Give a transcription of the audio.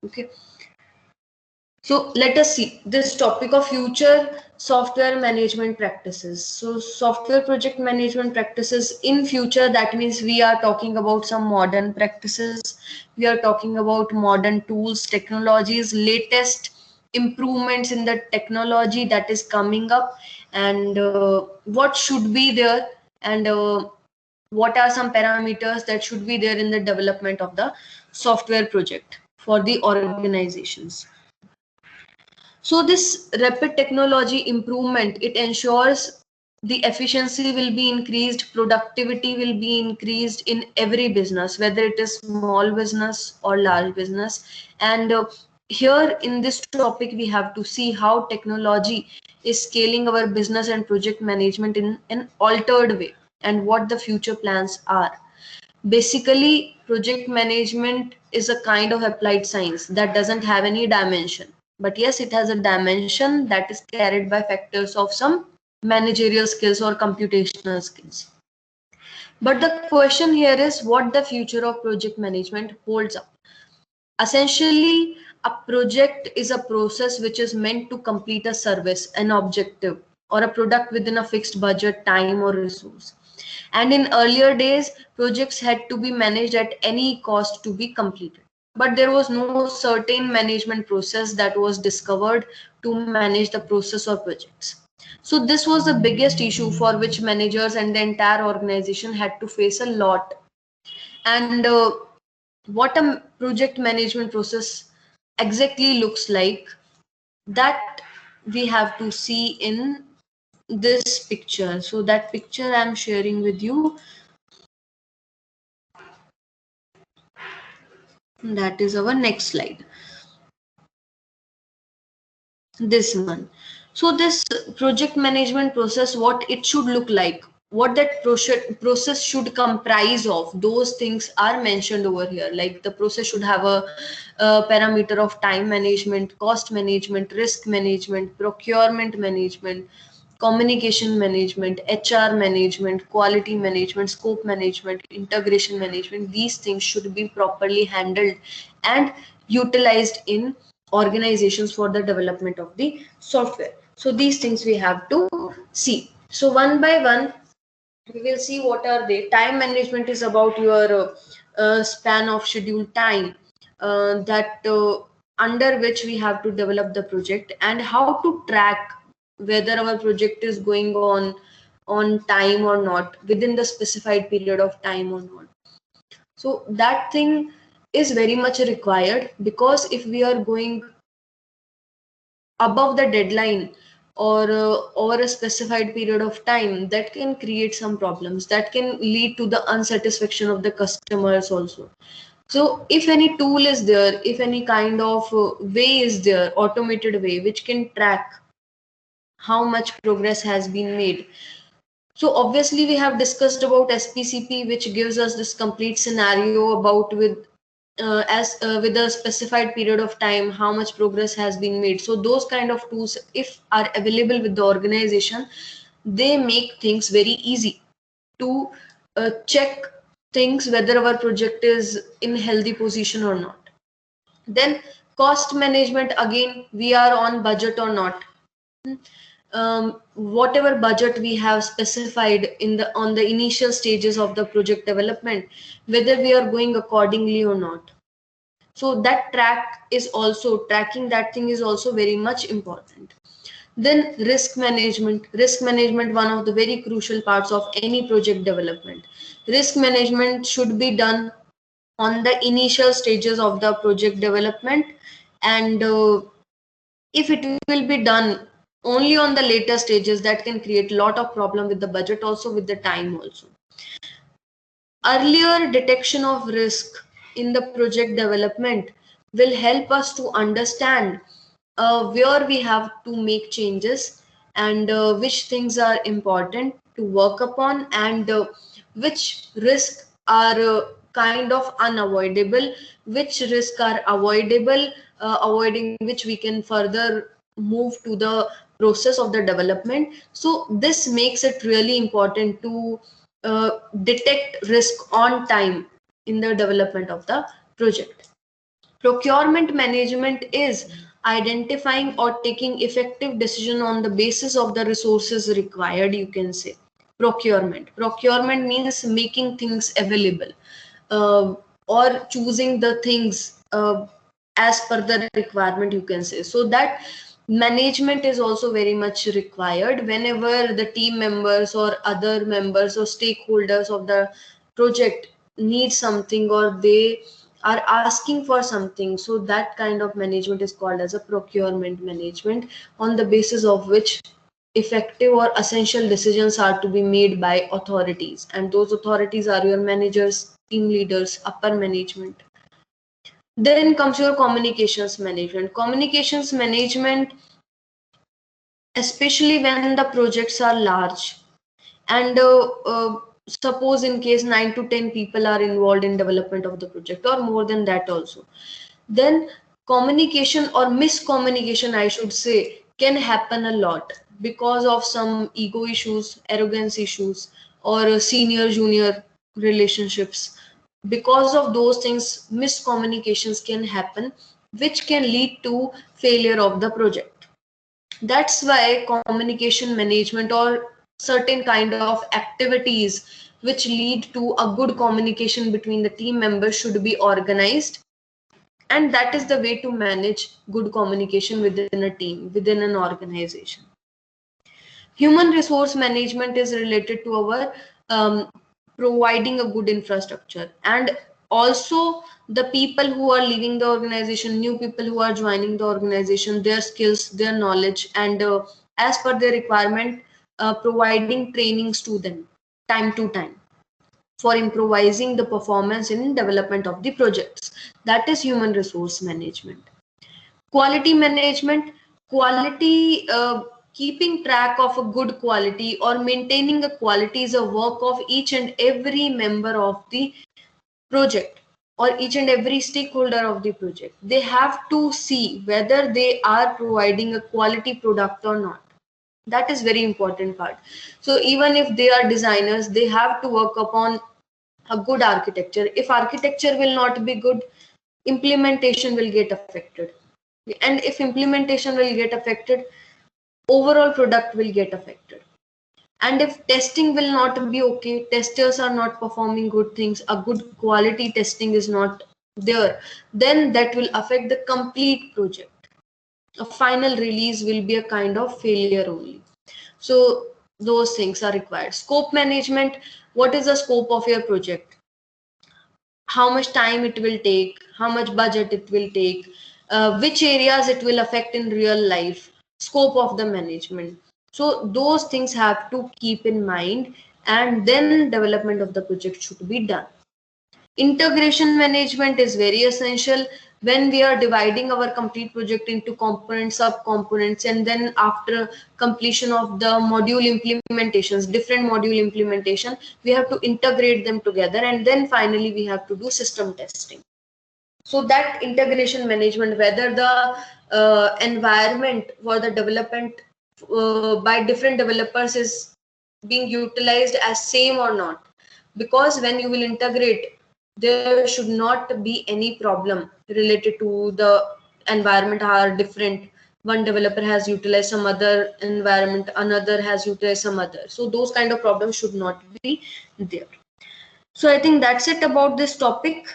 Okay, so let us see this topic of future software management practices. So software project management practices in future, that means we are talking about some modern practices. We are talking about modern tools, technologies, latest improvements in the technology that is coming up, and what should be there, and what are some parameters that should be there in the development of the software project for the organizations. So this rapid technology improvement, it ensures the efficiency will be increased, productivity will be increased in every business, whether it is small business or large business. And here in this topic, we have to see how technology is scaling our business and project management in an altered way, and what the future plans are. Basically, project management is a kind of applied science that doesn't have any dimension. But yes, it has a dimension that is carried by factors of some managerial skills or computational skills. But the question here is what the future of project management holds up. Essentially, a project is a process which is meant to complete a service, an objective, or a product within a fixed budget, time, or resource. And in earlier days, projects had to be managed at any cost to be completed. But there was no certain management process that was discovered to manage the process or projects. So this was the biggest issue for which managers and the entire organization had to face a lot. And what a project management process exactly looks like, that we have to see in this picture. So that picture I'm sharing with you, that is our next slide, this one. So this project management process, what it should look like, what that process should comprise of, those things are mentioned over here. Like the process should have a parameter of time management, cost management, risk management, procurement management, communication management, HR management, quality management, scope management, integration management. These things should be properly handled and utilized in organizations for the development of the software. So these things we have to see. So one by one, we will see what are they. Time management is about your span of scheduled time that under which we have to develop the project, and how to track whether our project is going on time or not, within the specified period of time or not. So that thing is very much required, because if we are going above the deadline or over a specified period of time, that can create some problems, that can lead to the unsatisfaction of the customers also. So if any tool is there, if any kind of way is there, automated way, which can track how much progress has been made. So obviously we have discussed about SPCP, which gives us this complete scenario about with a specified period of time how much progress has been made. So those kind of tools, if are available with the organization, they make things very easy to check things whether our project is in healthy position or not. Then cost management, again we are on budget or not. Whatever budget we have specified in the on the initial stages of the project development, whether we are going accordingly or not. So that tracking that thing is also very much important. Then risk management, one of the very crucial parts of any project development. Risk management should be done on the initial stages of the project development, and if it will be done only on the later stages, that can create a lot of problem with the budget also, with the time also. Earlier detection of risk in the project development will help us to understand where we have to make changes, and which things are important to work upon, and which risks are kind of unavoidable, which risks are avoidable, avoiding which we can further move to the process of the development. So this makes it really important to detect risk on time in the development of the project. Procurement management is identifying or taking effective decision on the basis of the resources required, you can say. Procurement means making things available, uh, or choosing the things as per the requirement, you can say. So that management is also very much required whenever the team members or other members or stakeholders of the project need something, or they are asking for something. So that kind of management is called as a procurement management, on the basis of which effective or essential decisions are to be made by authorities, and those authorities are your managers, team leaders, upper management. Then comes your communications management, especially when the projects are large, and suppose in case 9 to 10 people are involved in development of the project, or more than that also, then communication or miscommunication, I should say, can happen a lot because of some ego issues, arrogance issues, or senior junior relationships. Because of those things, miscommunications can happen, which can lead to failure of the project. That's why communication management or certain kind of activities which lead to a good communication between the team members should be organized, and that is the way to manage good communication within a team, within an organization. Human resource management is related to our providing a good infrastructure, and also the people who are leaving the organization, new people who are joining the organization, their skills, their knowledge, and as per their requirement, providing trainings to them time to time for improvising the performance in development of the projects. That is human resource management. Quality management, quality, keeping track of a good quality or maintaining a quality is a work of each and every member of the project, or each and every stakeholder of the project. They have to see whether they are providing a quality product or not. That is very important part. So even if they are designers, they have to work upon a good architecture. If architecture will not be good, implementation will get affected. And if implementation will get affected, overall product will get affected. And if testing will not be okay, testers are not performing good things, a good quality testing is not there, then that will affect the complete project. A final release will be a kind of failure only. So those things are required. Scope management, what is the scope of your project? How much time it will take, how much budget it will take, which areas it will affect in real life, scope of the management. So those things have to keep in mind, and then development of the project should be done. Integration management is very essential when we are dividing our complete project into components, sub-components, and then after completion of the module implementations, different module implementation, we have to integrate them together, and then finally we have to do system testing. So that integration management, whether the environment for the development by different developers is being utilized as same or not, because when you will integrate, there should not be any problem related to the environment are different. One developer has utilized some other environment, another has utilized some other, so those kind of problems should not be there. So I think that's it about this topic.